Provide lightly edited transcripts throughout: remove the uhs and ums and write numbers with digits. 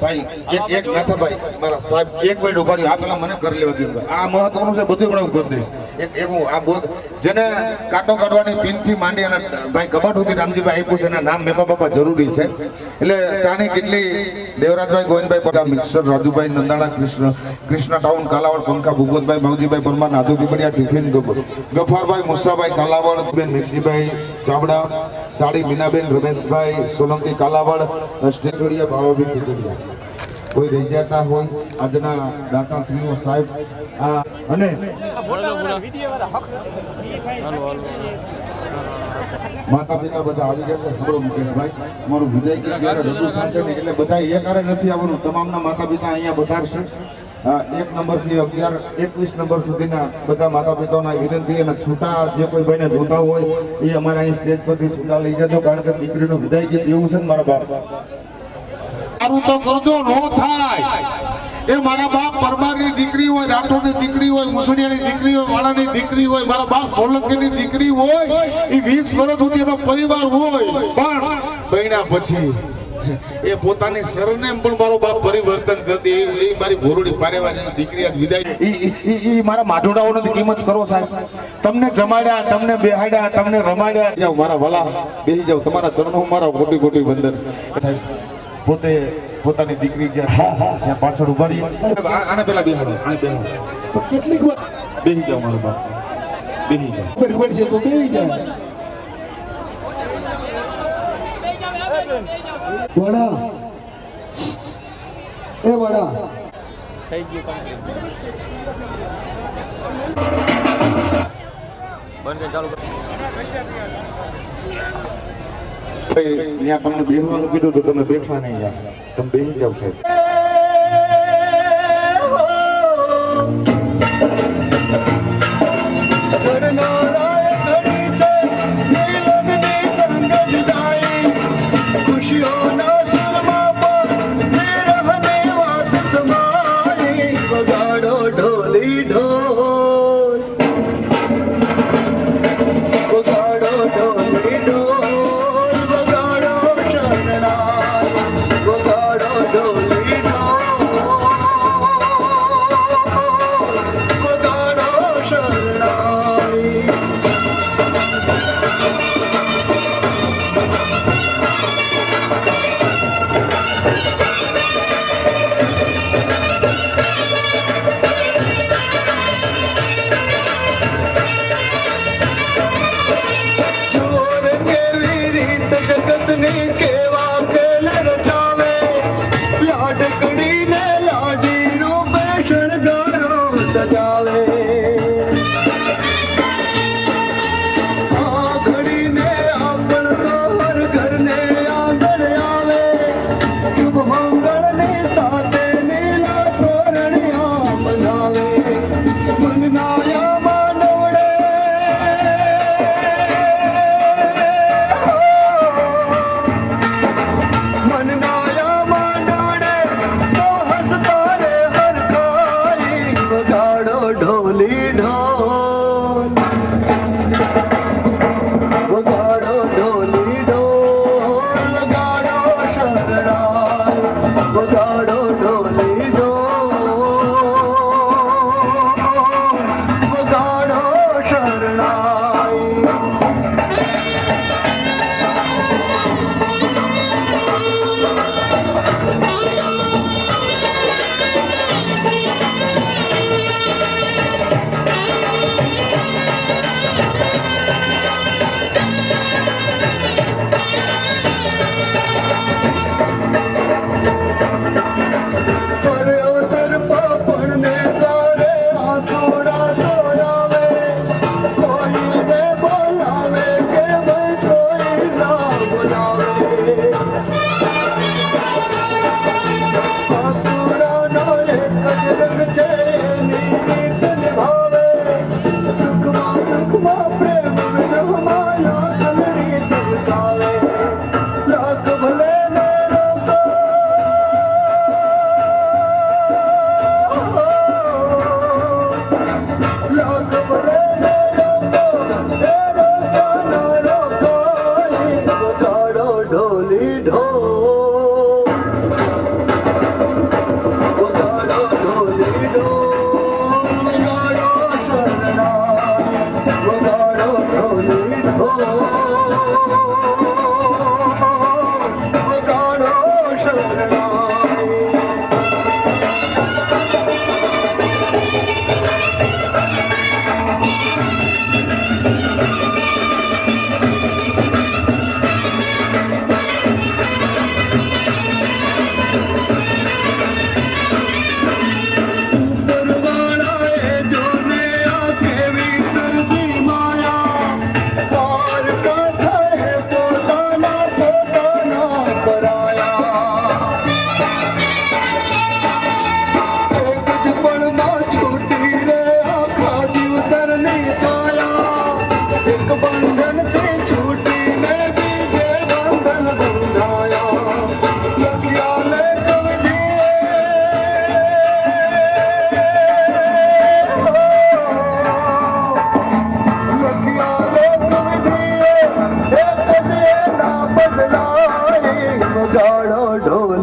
ભાઈ એક નાથા ભાઈ મારા સાહેબ એક મિનિટ ઉભા રહ્યો. આ પેલા મને કરી લેવા દે ભાઈ. આ મહત્વનું છે, બધું પણ હું કરી દઈશ. એક હું આ બોધ જેને કાંટો કાઢવાની પિનથી માંડી અને ભાઈ કબાટ સુધી રામજીભાઈ આપ્યું છે એના નામ મેપા બાપા જરૂરી છે. એટલે ચાની કેટલી દેવરાજભાઈ ગોવિંદભાઈ પટેલ મિક્સર રાજુભાઈ નંદાણા કૃષ્ણ ટાઉન કાલાવડ પંખા ભૂપતભાઈ માવજીભાઈ પરમાર નાદુ પીપળિયા ટિફિન ગફારભાઈ મુસાભાઈ કાલાવડ બેન મેઘજીભાઈ ચાવડા સાડી મીનાબેન રમેશભાઈ સોલંકી કાલાવડ સ્ટેટોડિયા ભાવાબેન ટિકડિયા. કોઈ રહી જતા હોય આજના દાતાશ્રીઓ સાહેબ અને માતા પિતા બધા આવી જશે. થોડો મુકેશભાઈ મારું વિદાય જ્યારે રજૂ થશે ને એટલે બધા એકારે નથી આવવાનું. તમામના માતા પિતા અહીંયા વધારશે. 1 નંબરથી 21 નંબર સુધીના બધા માતા પિતાઓના વિનંતી અને છૂટા જે કોઈ ભાઈને જોતા હોય એ અમારા અહીં સ્ટેજ પરથી છૂટા લઈ જજો. કારણ કે દીકરીનું વિદાય ગીત એવું છે ને મારા બાપ સારું તો કરજો નો થાય. એ મારા બાપ પરમારની દીકરી હોય, રાઠોડની દીકરી હોય, મુસળિયાની દીકરી હોય, વાળાની દીકરી હોય, મારા બાપ સોલંકીની દીકરી હોય, એ 20 વર્ષ સુધી એનો પરિવાર હોય, પણ બહેના પછી એ પોતાની સરનેમ પણ મારો બાપ પરિવર્તન કરી દે. એ મારી ભોરડી પારેવા દીકરી આજ વિદાય ઈ મારા માઢોડાઓની કિંમત કરો સાહેબ. તમને જમાડ્યા, તમને બેહાડ્યા, તમને રમાડ્યા. જાઓ મારા વાલા, બેસી જાઓ. તમારા ચરણો મારા કોટી કોટી વંદન. પોતે પોતાની દીકરી જ્યાં પાછળ ઉભા રહી આને પેલા બેહાડો. કેટલીક વાર બેસી જાઓ મારો બાપ, બેસી જાઓ. બરાબર છે તો બેસી જાઓ. વડા એ વડા થઈ ગયું બંધ ચાલુ. ત્યાં તમને બેસવાનું કીધું તો તમે બેઠા નહીં. યાર તમે બેસી જાવ સાહેબ.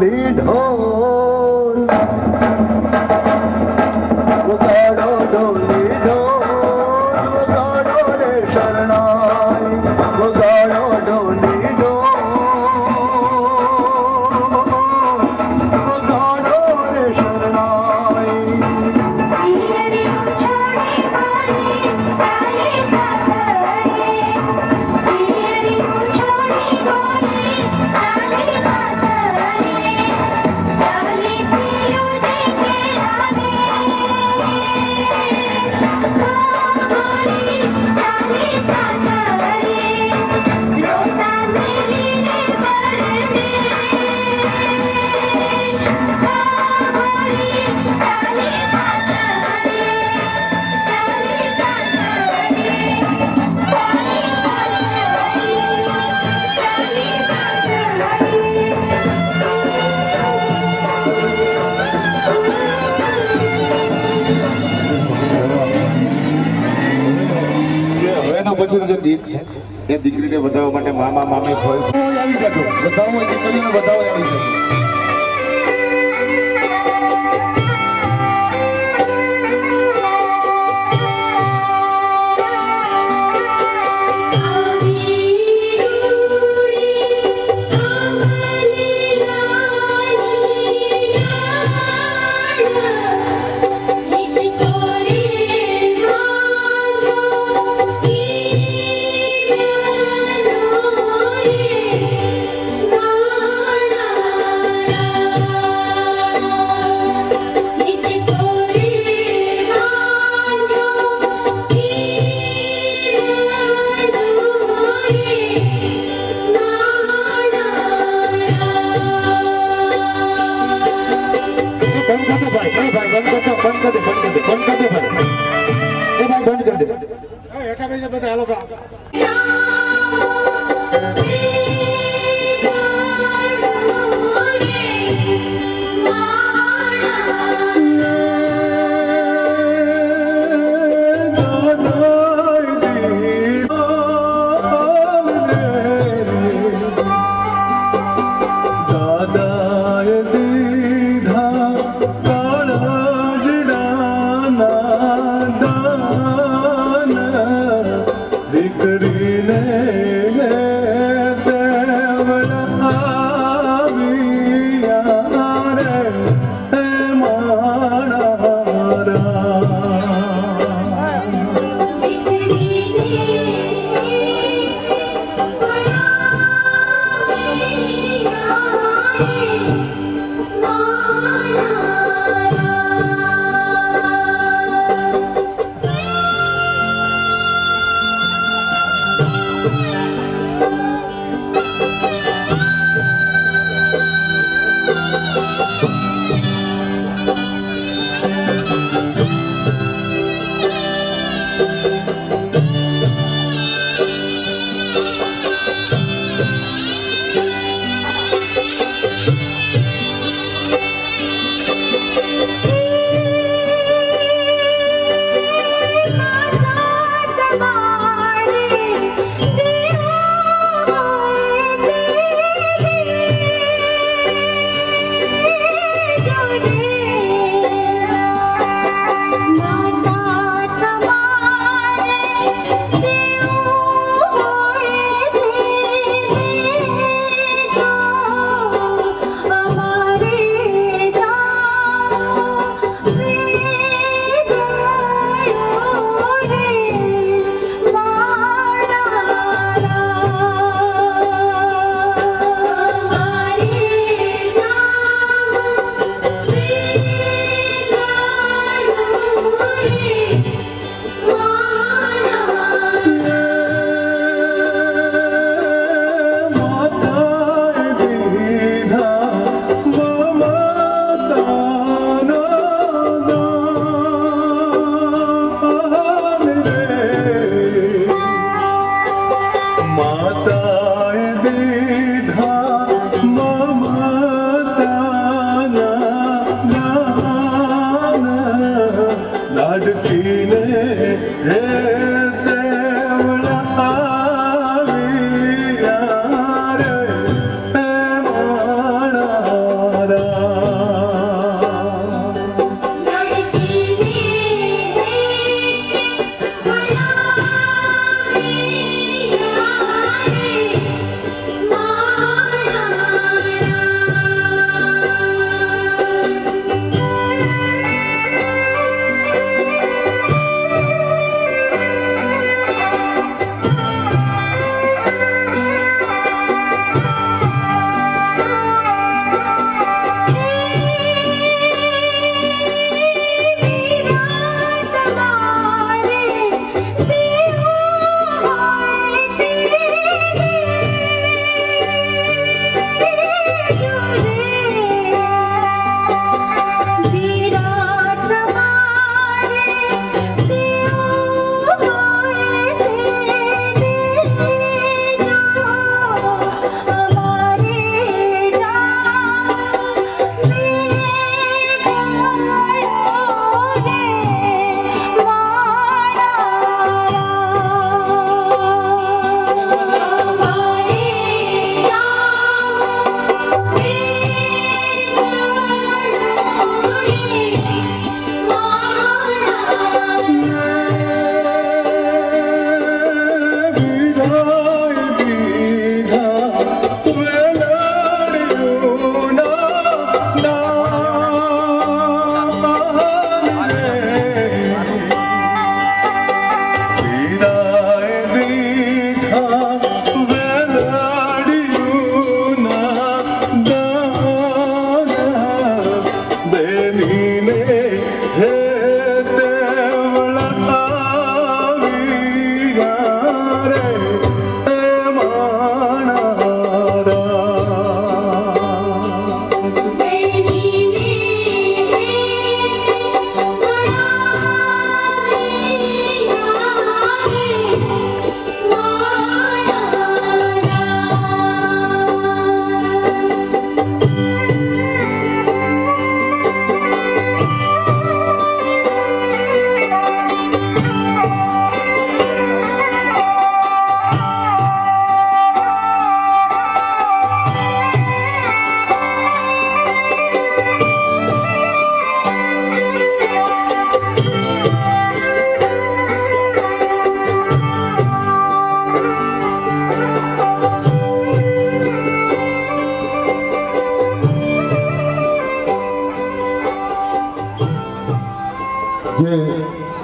ડોલી ઢોલ વગાડો ડોલી ઢોલ વગાડો રે શરણાઈ વગાડો ડોલી ઢોલ વગાડો રે શરણાઈ પછીનો જે ગીત છે એ દીકરીને વધાવવા માટે મામા મામી ફોઈ આવી જતો બધાઓ દીકરીને વધાવવા આવી જતો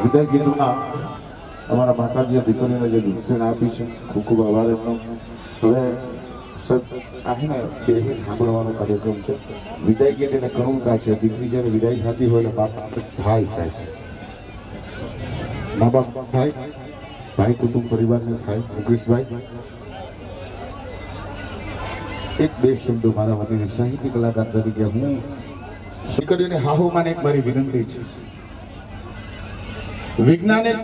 વિદાય ગીતના અમારા માતાજીએ દીકરીને જે દક્ષિણ આપી છે ખૂબ ખૂબ આભાર એમનો. હવે આને બે સાંભળવાનો કાર્યક્રમ છે. વિદાય ગીત એને કરુણતા છે. દીકરી જ્યારે વિદાય થતી હોય એટલે બાપ થાય સાહેબ, મા બાપ થાય, ભાઈ કુટુંબ પરિવારને થાય. મુકેશભાઈ એક બે શબ્દો મારા વતીને સાહિત્ય કલાકાર તરીકે હું દીકરીઓને હાહુમાને એક મારી વિનંતી છે. વૈજ્ઞાનિક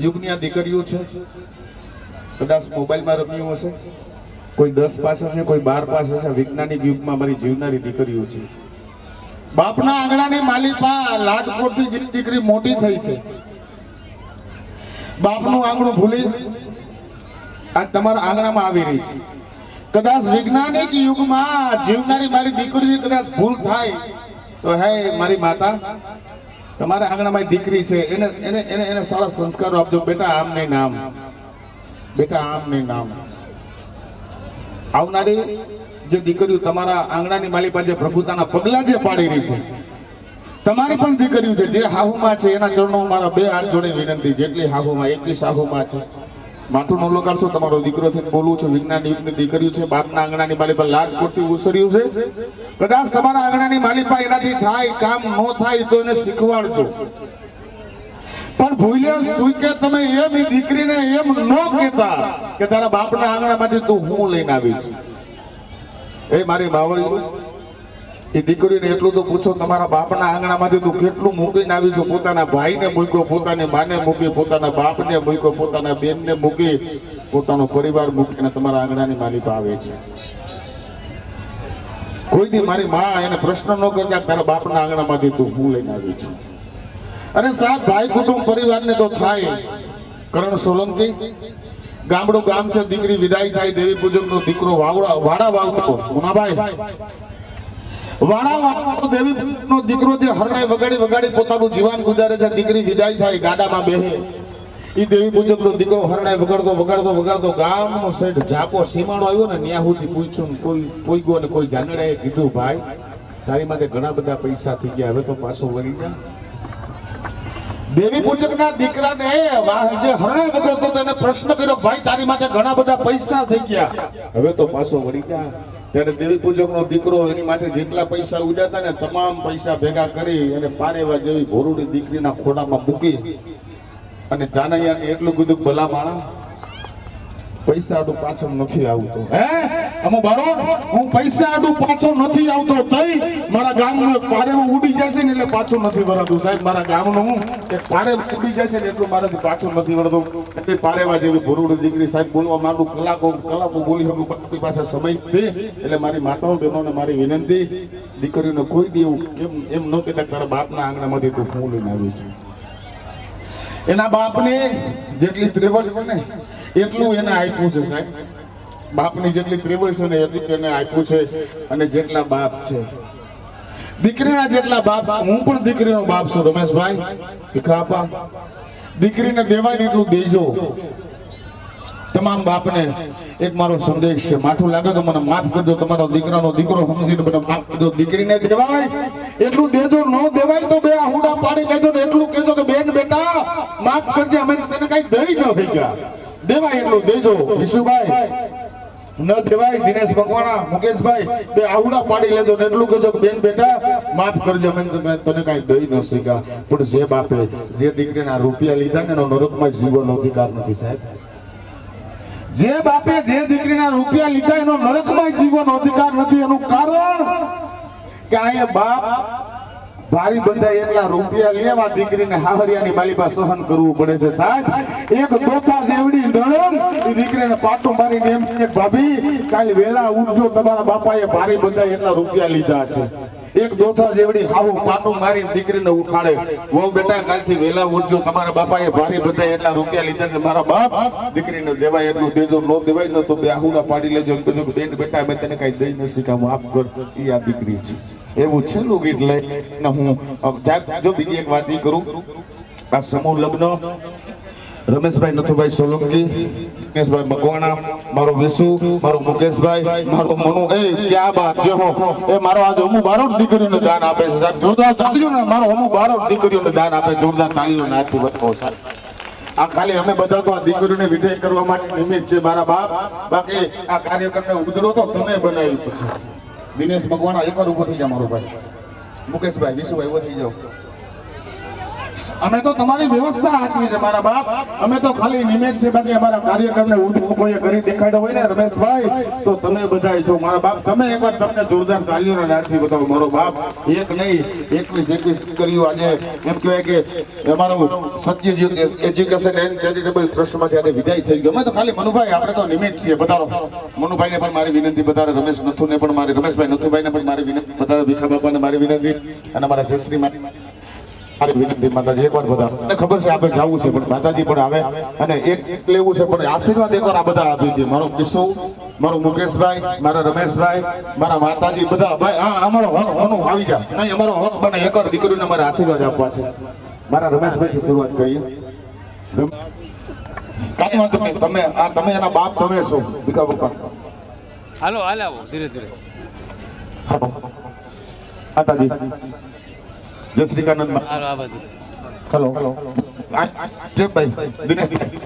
યુગની આ દીકરીઓ છે. કદાચ મોબાઈલમાં રમ્યું હશે, કોઈ 10 પાસ હશે, કોઈ 12 પાસ હશે. વૈજ્ઞાનિક યુગમાં મારી જીવનારી દીકરીઓ છે. બાપના આંગણાની માલિપા લાડકોટથી જે દીકરી મોટી થઈ છે, બાપનું આંગણું ભૂલી આ તમારા આંગણામાં આવી રહી છે. કદાચ વૈજ્ઞાનિક યુગમાં જીવનારી મારી દીકરી કદાચ ભૂલ થાય તો હે મારી માતા, તમારા આંગણામાં દીકરી છે, એને એને એને એને સારા સંસ્કારો આપજો. બેટા આમ નહીં નામ, બેટા આમ નહીં નામ. આવનારી જે દીકરીઓ તમારા આંગણાની માલી પાસે પ્રભુતાના પગલા જે પાડી રહી છે, તમારી પણ દીકરીઓ છે જે હાહુમાં છે, એના ચરણો મારા બે હાથ જોડે વિનંતી. જેટલી હાહુમાં 21 હાહુમાં છે, માથું ન લગાડશો. તમારો દીકરો થઈને બોલું છું. વિજ્ઞાન યુગની દીકરીઓ છે, બાપના આંગણાની માલી પર લાડ કોટી ઉસર્યું છે. કદાચ તમારા આંગણાની માલી પર એનાથી થાય કામ ન થાય તો એને શીખવાડજો. પણ ભૂલ્યા શું કે તમે એમ એ દીકરીને એમ ન કહેતા કે તારા બાપના આંગણામાંથી તું હું લઈને આવી છું. એ મારી બાવળી એ દીકરીને એટલું તો પૂછો, તમારા બાપના આંગણામાંથી તું કેટલું મૂકીને આવી છું? પોતાના ભાઈને મૂક્યો, પોતાની માને મૂકી, પોતાના બાપને મૂક્યો, પોતાના બેનને મૂકી, પોતાનો પરિવાર મૂકીને તમારા આંગણાની માલિક આવે છે. કોઈ દી મારી માં એને પ્રશ્ન ન કરતા તારા બાપના આંગણામાંથી તું હું લઈને આવી છું. અને સાહેબ ભાઈ કુટુંબ પરિવારને તો થાય. કરણ સોલંકી ગામડું ગામ છે, દીકરી વિદાય થાય, દેવી પૂજકનો દીકરો વાડા વાવતો મુનાભાઈ વાડા દેવી નો દીકરો જે હરણાઈ વગાડી વગાડી પોતાનું જીવન ગુજારે છે. દીકરી વિદાય થાય, ગાડામાં બેહે, ઈ દેવી પૂજક નો દીકરો હરણાઈ વગાડતો વગાડતો વગાડતો ગામનો સેઠ જાપો સીમાડો આવ્યો ને ત્યાં સુધી પૂછ્યું. કોઈ ગયો ને કોઈ જાનડાએ કીધું, ભાઈ તારી માટે ઘણા બધા પૈસા થઈ ગયા, હવે તો પાછો વળી જા. દેવી પૂજક ના દીકરાને જે હરણાઈ વગાડતો તેને પ્રશ્ન કર્યો, ભાઈ તારી માટે ઘણા બધા પૈસા થઈ ગયા, હવે તો પાછો વળી જા. ત્યારે દેવી પૂજક નો દીકરો એની માટે જેટલા પૈસા ઉડ્યા ને તમામ પૈસા ભેગા કરી અને પારેવા જેવી ભોરુડી દીકરીના ખોડામાં મૂકી અને જાનૈયાને એટલું કીધું, ભલા માણા પૈસા આડું પાછળ નથી આવતો. હે અમો બારો, હું પૈસા આડું પાછળ નથી આવતો, તઈ મારા ગામનું પારેવું ઉડી જશે ને એટલે પાછું નથી વળતું. સાહેબ મારા ગામનું હું એક પારેવું ઉડી જશે ને એટલું મારાથી પાછું નથી વળતું. એટલે પારેવા જેવી ભોરુડી દીકરી સાહેબ બોલવા માંડું, કલાકો બોલી શકું, પણ પાસે સમય છે. એટલે મારી માતાઓ બહેનોને મારી વિનંતી, દીકરીઓને કોઈ દી એવું કેમ એમ ન કહેતા તારા બાપના આંગણામાંથી તું હું લઈને આવી છું. એના બાપને જેટલી ત્રેવડ છે ને એટલું એને આપ્યું છે સાહેબ. બાપની જેટલી ત્રેવડ છે ને એટલું એને આપ્યું છે. અને જેટલા બાપ છે, દીકરીના જેટલા બાપ, હું પણ દીકરીનો બાપ છું રમેશભાઈ ભીખાપા. દીકરીને દેવાય એટલું દેજો. તમામ બાપને એક મારો સંદેશ છે, માઠું લાગે તો મને માફ કરજો. તમારો દીકરાનો દીકરો સમજીને મને માફ કરજો. દીકરીને દેવાય એટલું દેજો, ન દેવાય તો બે આહુડા પાડી લેજો ને એટલું કહેજો કે બેન બેટા માફ કરજે, અમે તને કઈ દઈ ન થઈ ગયા. દેવાય એટલું દેજો. વિશુભાઈ ન દેવાય, દિનેશ મકવાણા, મુકેશભાઈ બે આહુડા પાડી લેજો ને એટલું કહેજો કે બેન બેટા માફ કરજે, અમે તને કઈ દઈ ન શીખ્યા. પણ જે બાપે જે દીકરીના રૂપિયા લીધા ને એનો નરકમાં જીવવાનો અધિકાર નથી સાહેબ. જે બાપે જે દીકરીના રૂપિયા લીધા એનો નરકમાં જીવવાનો અધિકાર નથી. એનું કારણ કે અહીંયા બાપ ભારી બંધાય એટલા રૂપિયા લેવા દીકરીને હાહરિયાની બાલીબા સહન કરવું પડે છે સાહેબ. એક દોથા જેવડી નરમ એ દીકરીને પાટું મારીને એમ કે ભાભી કાલે વેલા ઉઠજો, તમારા બાપાએ ભારી બંધાય એટલા રૂપિયા લીધા છે. એક દોથા જેવડી હાહુ પાટું મારીને દીકરીને ઉઠાડે, વહુ બેટા કાલથી વેલા ઉઠજો, તમારા બાપાએ ભારી બંધાય એટલા રૂપિયા લીધા છે. મારા બાપ દીકરીને દેવાય એટલું દેજો, ન દેવાય ન તો બે આહુડા પાડી લેજો. બેન બેટા મેં તને કઈ દઈ ન શીખા, માફ કર. એ આ દીકરી છે. એવું છેલ્લું ગીત લઈને હું જો બીજી એક વાત કરું. આ સમૂહ લગ્ન રમેશભાઈ નથુભાઈ સોલંકી, દિનેશભાઈ મકવાણા, મારો વિસુ, મારો મુકેશભાઈ, મારો મનુ. એ ક્યાં બાત છે હો. એ મારો આજ અમુ બારો દીકરીઓને દાન આપે છે સાહેબ. જોરદાર તાળીઓ ને મારો અમુ બારો દીકરીઓને દાન આપે. જોરદાર તાળીઓ નાથી બતાવો સાહેબ. આ ખાલી અમે બધા તો આ દીકરીઓને વિદાય કરવા માટે નિમિત્ત છે મારા બાપ. બાકી આ કાર્યક્રમને ઉધરો તો તમે બનાવી પછી. દિનેશ મકવાણા એકવાર ઉભો થઈ જા મારો ભાઈ. મુકેશભાઈ, વિશુભાઈ ઉભો થઈ જાઓ. અમે તો તમારી વ્યવસ્થા સાચવી છે મારા બાપ. અમે તો ખાલી નિમિત્ત છે. બાકી અમારા કાર્યક્રમને કોઈએ કરી દેખાડ્યો હોય ને રમેશભાઈ, તો તમે બધા છો મારા બાપ. તમે એકવાર તમને જોરદાર તાલીઓના નાદથી બતાવો મારો બાપ. એક નહીં 21 કર્યું આજે. એમ કહેવાય કે અમારું સત્યજીત એજ્યુકેશન એન્ડ ચેરિટેબલ ટ્રસ્ટમાંથી આજે વિદાય થઈ ગયો. અમે તો ખાલી મનુભાઈ, આપણે તો નિમિત્ત છીએ. બતાવો મનુભાઈને પણ મારી વિનંતી, બતાવો રમેશ નથુને પણ મારી, રમેશભાઈ નથુભાઈને પણ મારી વિનંતી, બતાવો ભીખા બાપાને મારી વિનંતી, અને અમારા જયશ્રી મારી વિનંતી. માતાજી એકવાર બધા, મને ખબર છે આપણે જવું છે, પણ માતાજી પણ આવે અને એક લેવું છે, પણ આશીર્વાદ એકવાર આ બધા આપી દે. મારો કિસ્સો, મારો મુકેશભાઈ, મારા રમેશભાઈ, મારા માતાજી બધા ભાઈ. હા, અમારો હક મનું આવી જાય નહીં, અમારો હક બને એકવાર દીકરીઓને મારે આશીર્વાદ આપવા છે. મારા રમેશભાઈ થી શરૂઆત કરીએ. કાંઈ વાંધો નહીં, તમે એના બાપ, તમે છો ભીખા બાપા. હાલો આવો ધીરે ધીરે. માતાજી જય શ્રી કાનંદ. હાલો આ બાજુ. હેલો ભાઈ દિનેશભાઈ,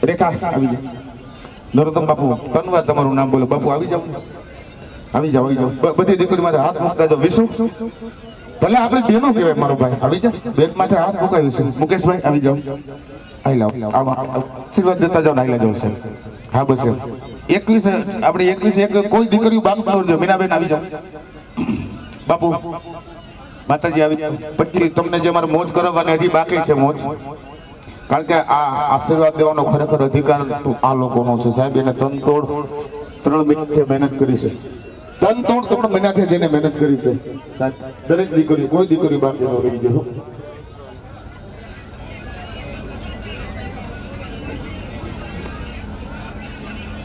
રેખા આવી જાઓ. નરોત્તમ બાપુ, ધન્યવાદ, તમારું નામ બોલો બાપુ. આવી જાઓ, આવી જાઓ, આવી જાઓ. બધી દીકરી માથે હાથ મૂકતા જાઓ. વિશુ ભલે આપણે બેનો કહેવાય મારો ભાઈ. આવી જાઓ, બેન માથે હાથ મુકાયું છે. મુકેશભાઈ આવી જાઓ. આઈ લાવ આશીર્વાદ દેતા જાઓ ને આઈ જાઓ છે. હા બસ 21 આપણે 21 એક કોઈ દીકરીઓ બાપ કરજો. મીનાબેન આવી જાઓ. બાપુ માતાજી આવી પછી તમને જે મારે મોજ કરવાની હજી બાકી છે મોજ. કારણ કે આ આશીર્વાદ દેવાનો ખરેખર અધિકાર આ લોકોનો છે સાહેબ. એને તનતોડ 3 મહિનાથી મહેનત કરી છે. તનતોડ 3 મહિનાથી જેને મહેનત કરી છે સાહેબ. દરેક દીકરી, કોઈ દીકરી બાકી ન રહી ગયો.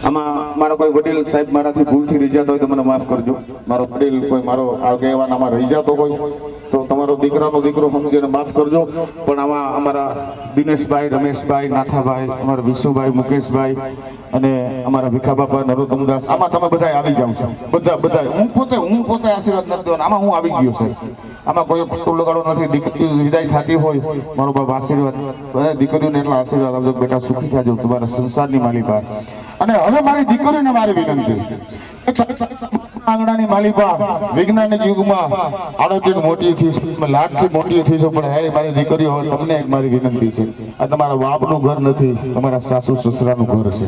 આમાં મારો કોઈ વડીલ સાહેબ મારાથી ભૂલથી રહી જતો હોય તો મને માફ કરજો. મારો વડીલ કોઈ મારો આગેવાનામાં રહી જતો હોય તો તમારો દીકરાનો દીકરો સમજીને માફ કરજો. પણ આમાં અમારા દિનેશભાઈ, રમેશભાઈ, નાથાભાઈ, અમારા વિશુભાઈ, મુકેશભાઈ અને અમારા ભીખા બાપા, નરોત્તમદાસ, આમાં તમે બધા આવી જાવ છો. બધા હું પોતે આશીર્વાદ નથી દેવાનો. આમાં હું આવી ગયો છે. આમાં કોઈ ખોટું લગાડો નથી. દીકરીઓ વિદાય થતી હોય મારો બાપ આશીર્વાદ, દીકરીઓને એટલા આશીર્વાદ આપજો. બેટા સુખી થાજો તમારા સંસારની માલિકા. અને હવે મારી દીકરીને મારી વિનંતી, આંગણાની માલિકા વૈજ્ઞાનિક યુગમાં આડોટી મોટી થઈ, લાડથી મોટી થઈ છે. પણ હે મારી દીકરીઓ, તમને એક મારી વિનંતી છે. આ તમારા બાપનું ઘર નથી, તમારા સાસુ સસરાનું ઘર છે.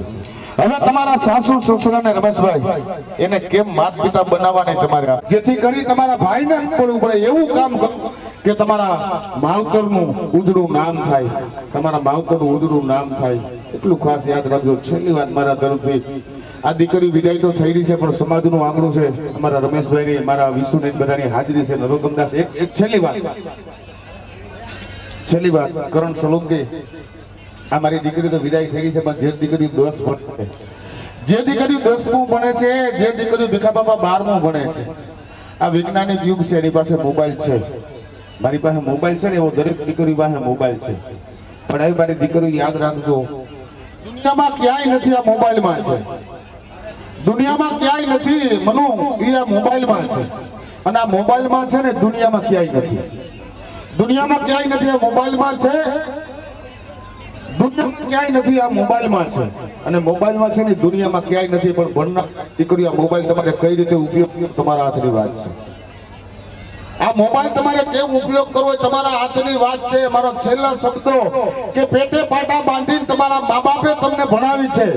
હવે તમારા સાસુ સસરાને રમેશભાઈ એને કેમ માત પિતા બનાવવાની તમારે, જેથી કરી તમારા ભાઈને પડવું પડે એવું કામ કરો કે તમારા માવતરનું ઉજળું નામ થાય, તમારા માવતરનું ઉજળું નામ થાય. એટલું ખાસ યાદ રાખજો. છેલ્લી વાત મારા તરફથી, આ દીકરી વિદાય તો થઈ રહી છે, પણ સમાજનું આંગણું છે. અમારા રમેશભાઈની, મારા વિશુની બધાની હાજરી છે. નરોત્તમદાસ, એક છેલ્લી વાત કરણ સોલંકી, આ મારી દીકરી તો વિદાય થઈ ગઈ છે, પણ જે દીકરી 10 ભણે, જે દીકરી 10મું ભણે છે, જે દીકરી ભીખા બાપા 12મું ભણે છે, આ વૈજ્ઞાનિક યુગ છે, એની પાસે મોબાઈલ છે. મારી પાસે મોબાઈલ છે ને, એવો દરેક દીકરી પાસે મોબાઈલ છે. પણ આવી મારી દીકરી યાદ રાખજો, દુનિયામાં ક્યાંય નથી, આ મોબાઈલમાં છે. દુનિયામાં ક્યાંય નથી મનુ, એ આ મોબાઈલમાં છે. અને આ મોબાઈલમાં છે ને, દુનિયામાં ક્યાંય નથી. દુનિયામાં ક્યાંય નથી, આ મોબાઈલમાં છે. દુનિયામાં ક્યાંય નથી, આ મોબાઈલમાં છે. અને મોબાઈલમાં છે ને, દુનિયામાં ક્યાંય નથી. પણ ભણનાર દીકરીઓ, આ મોબાઈલ તમારે કઈ રીતે ઉપયોગ તમારા હાથની વાત છે. આ મોબાઈલ તમારે કેમ ઉપયોગ કરવો એ તમારા હાથની વાત છે. મારો છેલ્લા શબ્દો કે પેટે પાટા બાંધીને તમારા મા બાપે તમને ભણાવી છે,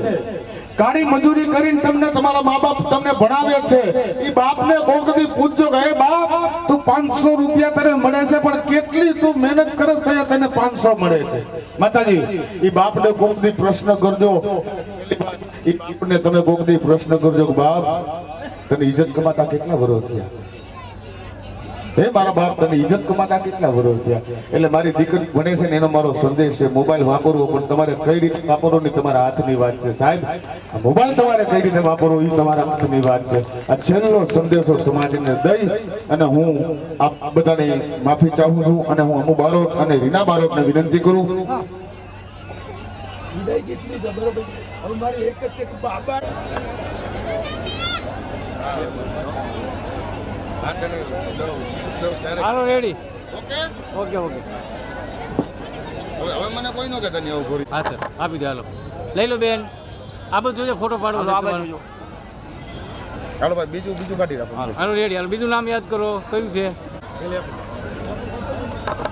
કાળી મજૂરી કરીને તમને તમારા મા બાપ તમને ભણાવે છે. એ બાપને કોકદી પૂછજો કે હે બાપ, તું 500 રૂપિયા તને મળે છે, પણ કેટલી તું મહેનત કરે છે તને 500 મળે છે. માતાજી, એ બાપને કોકદી પ્રશ્ન કરજો. એ બાપને તમે કોકદી પ્રશ્ન કરજો કે બાપ, તને ઇજ્જત કમાતા કેટલા વર્ષ થયા? હે મારા બાપ, તને ઇજ્જત કમાતા કેટલા વર્ષ થયા? એટલે મારી દીકરી ભણે છે ને, એનો મારો સંદેશ છે. મોબાઈલ વાપરવો, પણ તમારે કઈ રીતે વાપરવો ની તમારા હાથની વાત છે સાહેબ. આ મોબાઈલ તમારે કઈ રીતે વાપરવો એ તમારા હાથની વાત છે. આ છેલ્લો સંદેશો સમાજને દઈ અને હું આપ બધાને માફી ચાહું છું. અને હું અમુ બારોટ અને રીના બારોટને વિનંતી કરું વિદાય ગીત લીધો બરોબર. હવે મારી એક જ છે કે બાબા હાલો રેડી. ઓકે ઓકે ઓકે હવે મને કોઈ નો કહેતા નહીં આવું ઘોડી. હા સર આપી દો હાલો લઈ લો બેન. આ બધું જોજો ફોટો પાડવો છે તમારો. હાલો ભાઈ બીજું કાઢી રાખો. હાલો રેડી. હાલો બીજું નામ યાદ કરો કયું છે.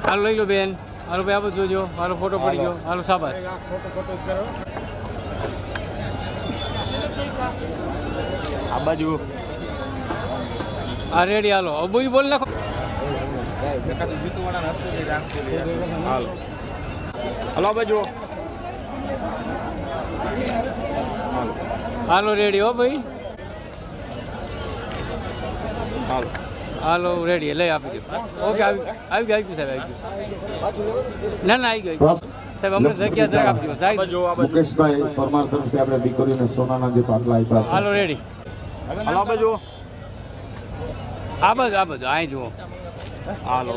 હાલો લઈ લો બેન. હાલો ભાઈ આ બધું જોજો. હાલો ફોટો પડી ગયો. હાલો શાબાશ. આ બાજુ હા રેડી. હાલો હવે બોઈ બોલ નાખો. હલો બાજુ હાલો રેડી હો ભાઈ. હાલો રેડી લઈ આપી દો. ઓકે આવી ગયું સાહેબ આવી ગયું. ના આવી ગયું સાહેબ અમને જગ્યા જરાક આપી દો સાહેબ. મુકેશભાઈ પરમાર તરફથી આપણે દીકરીઓને સોનાના જે પાટલા આપ્યા છે. હાલો રેડી. હલો બાજુ આ બધું અહીં જુઓ. હાલો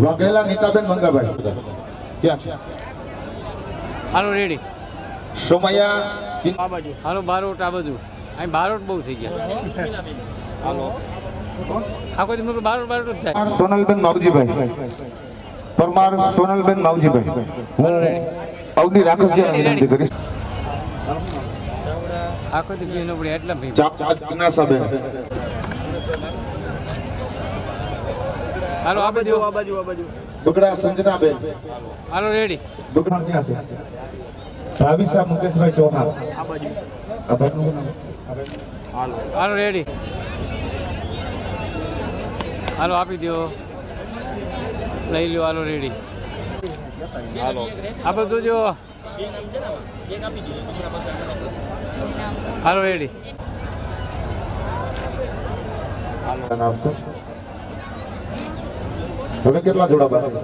વાઘેલા નીતાબેન મંગાભાઈ ક્યાં છે? હાલો રેડી. સોમૈયા આ બાજુ હાલો બારોટ આ બધું અહીં બારોટ બહુ થઈ ગયા. હાલો આખો દી મોટું બારોટ જ થાય. સોનલબેન માવજીભાઈ પરમાર સોનલબેન માવજીભાઈ હું અવની રાખસિયા વિનંતી કરીશ. આખો દી બીનો પડે એટલા ભાઈ. ચાપ કનાસાબેન હાલો આ બધું. આ બાજુ બગડા સંજનાબેન હાલો રેડી. બગડા ક્યાં છે? ભાવિસા મુકેશભાઈ ચૌહાણ આ બાજુ આ ભાઈનું નામ? હાલો હાલો રેડી. હાલો આપી દો લઈ લો. હાલો રેડી. હાલો આ બધું જો. હાલો રેડી. આપશે હવે કેટલા જોડા બાકી?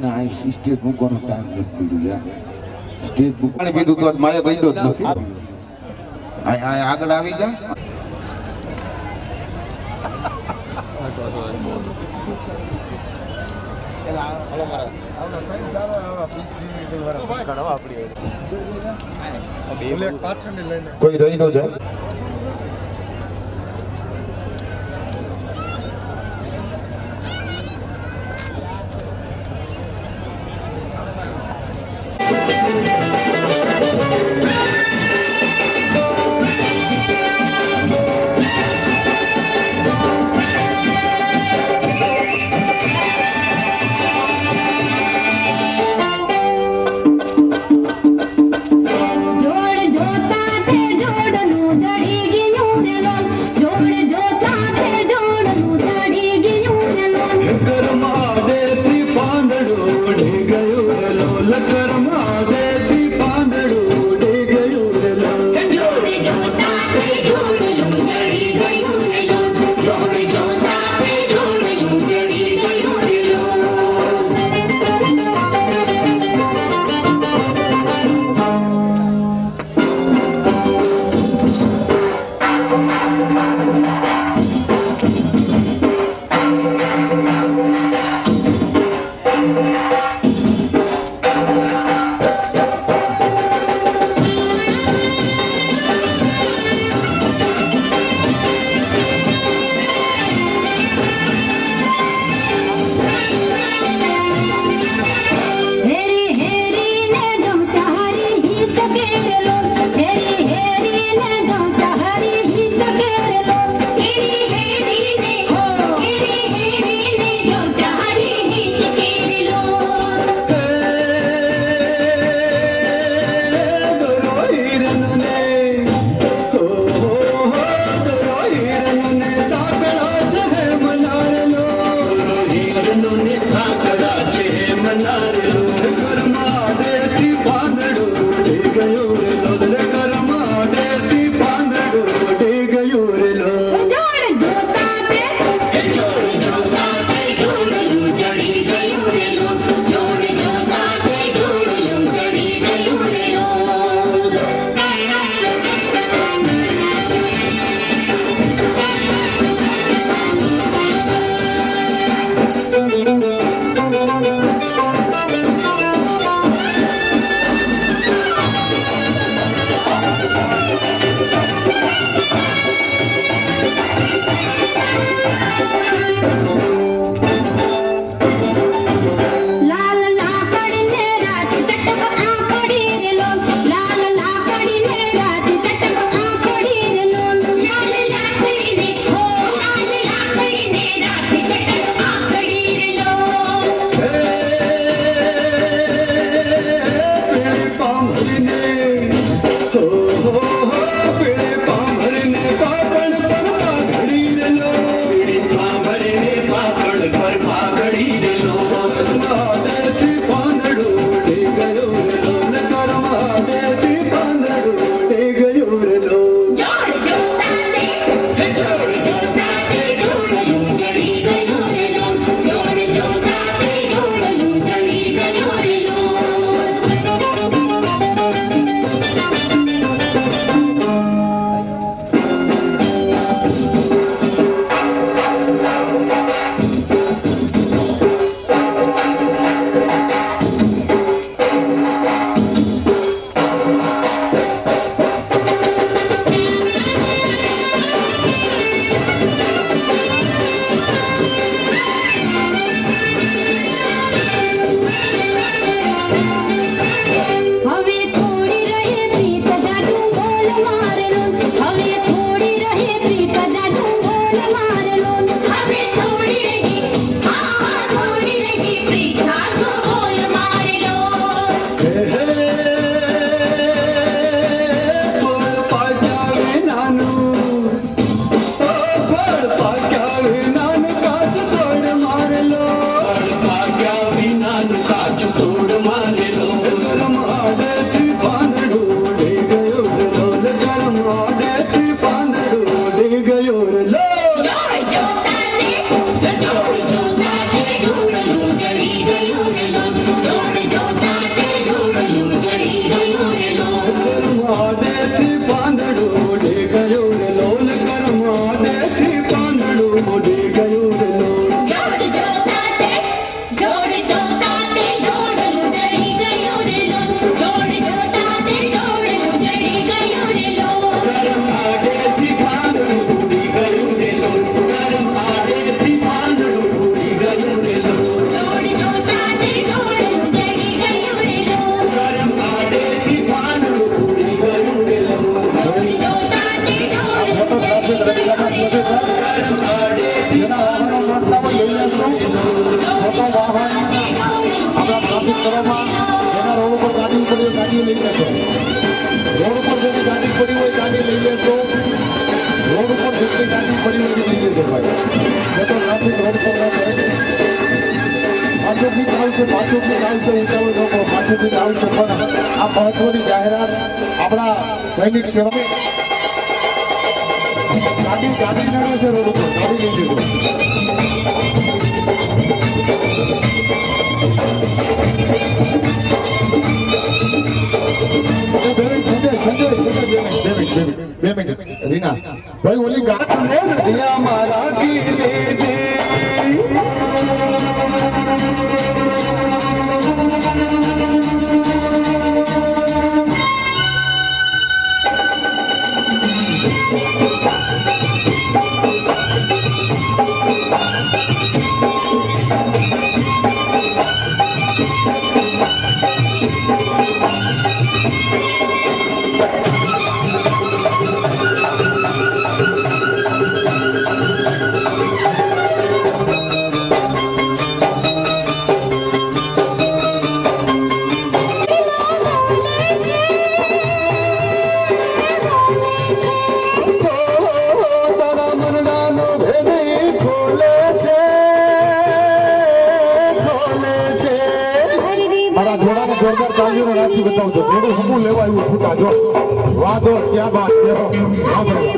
ના સ્ટેજ મૂકવાનો ટાઈમ નથી પીડ્યું. સ્ટેજ મૂકવાની કીધું તો માએ ગઈડો જ નથી. આગળ આવી જા. કોઈ રહી ન જાય. જોડ જોતા તે જોડનું પડી હોય ગાડી લઈ લેશો રોડ ઉપર જેટલી ગાડી પડી હોય લઈ લેજો ભાઈ તો ટ્રાફિક રોડ પર ના થાય પાછળથી આવશે ઉતાવળ લોકો પાછળથી આવશે પણ આ મહત્વની જાહેરાત આપણા સૈનિક સેવા ગાડી નડે છે રોડ ઉપર ગાડી લઈ લેજો બે મિનિટ રીના ભાઈ ઓલી ગાડી મારા ગીલે જોરદાર તાલીઓ નાખી બતાવજો થોડું હમું લેવા આવ્યું છૂટા જો વાહ દોસ્ત ક્યાં બાત છે વાહ ભાઈ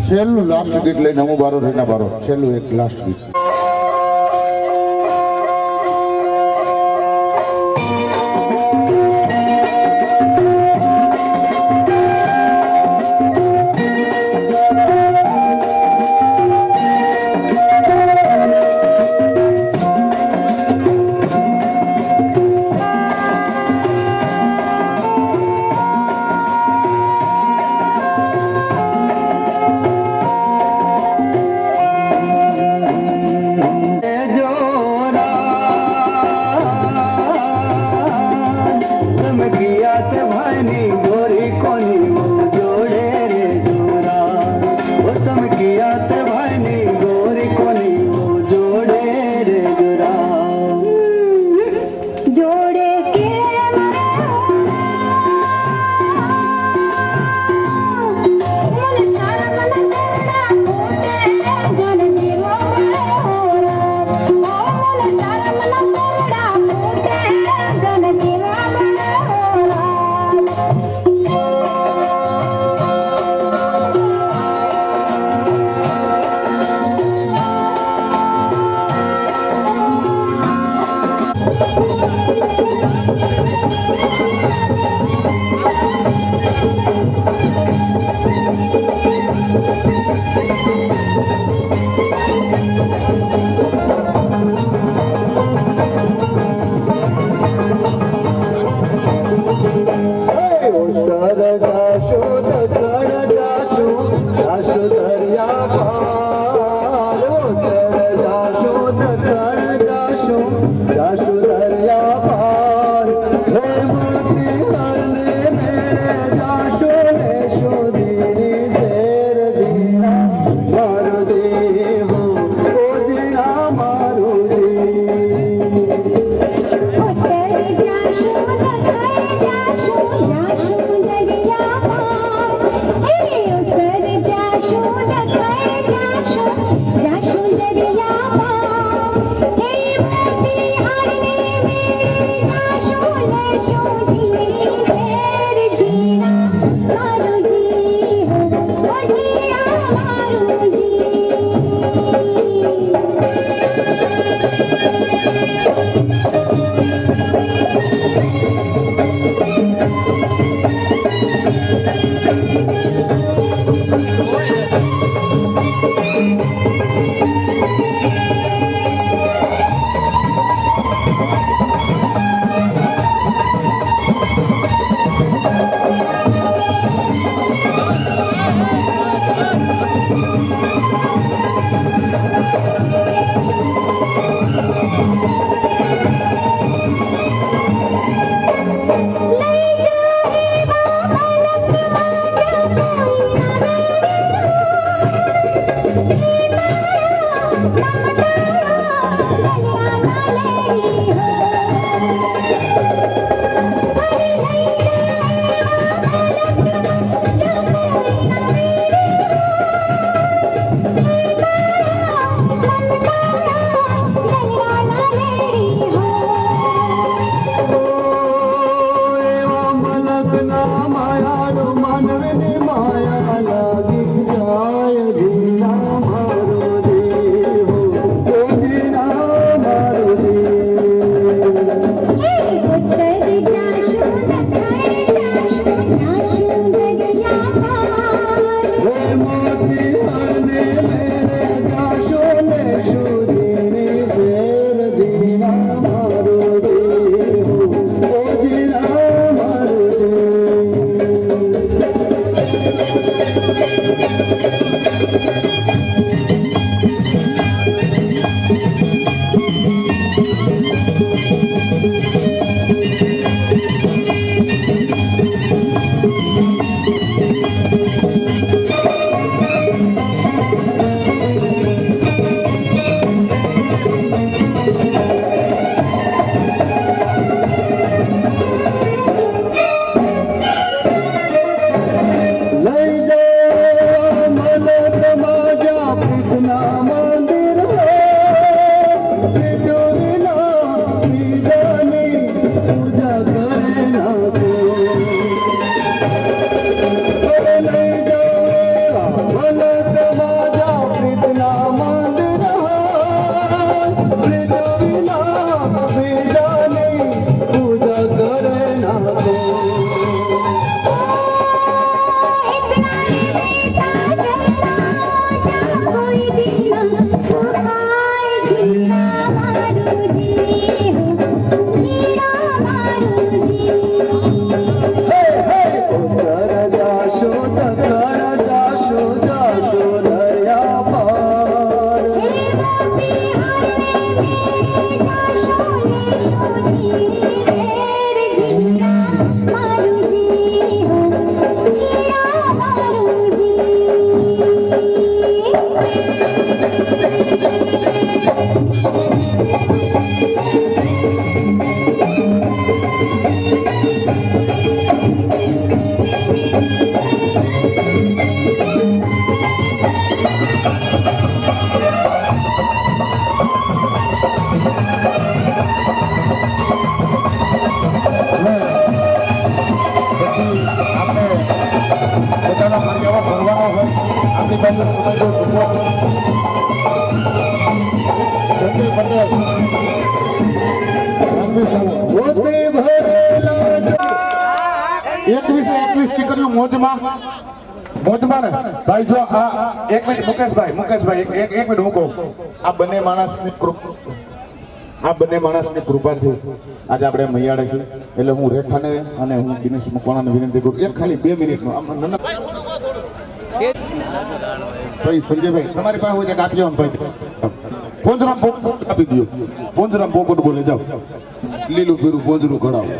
છેલ્લું લાસ્ટ ગીત લઈને હું બારો રીના બારો છેલ્લું એક લાસ્ટ ગીત આપણી પાસે સમય બહુ ટૂંકો છે. સંજય પટેલ હોતે ભરેલા 21 દીકરીઓ મોજમાં ને ભાઈ જો આ એક મિનિટ મુકેશભાઈ એક મિનિટ મૂકો. આ બંને માણસની કૃપાથી આજે આપણે મૈયાડે છે. એટલે હું રેખાને અને હું દિનેશ મકવાણાને વિનંતી કરું એક ખાલી 2 મિનિટનો ભાઈ સંજયભાઈ તમારી પાસે હોય આપી આમ ભાઈ પોંજરામ પોપટ આપી દો. પોંજરામ પોપટ બોલે જાઓ લીલું પીરું પોંજરું કઢાવો.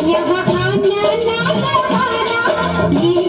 यहाँ आना ना गवाना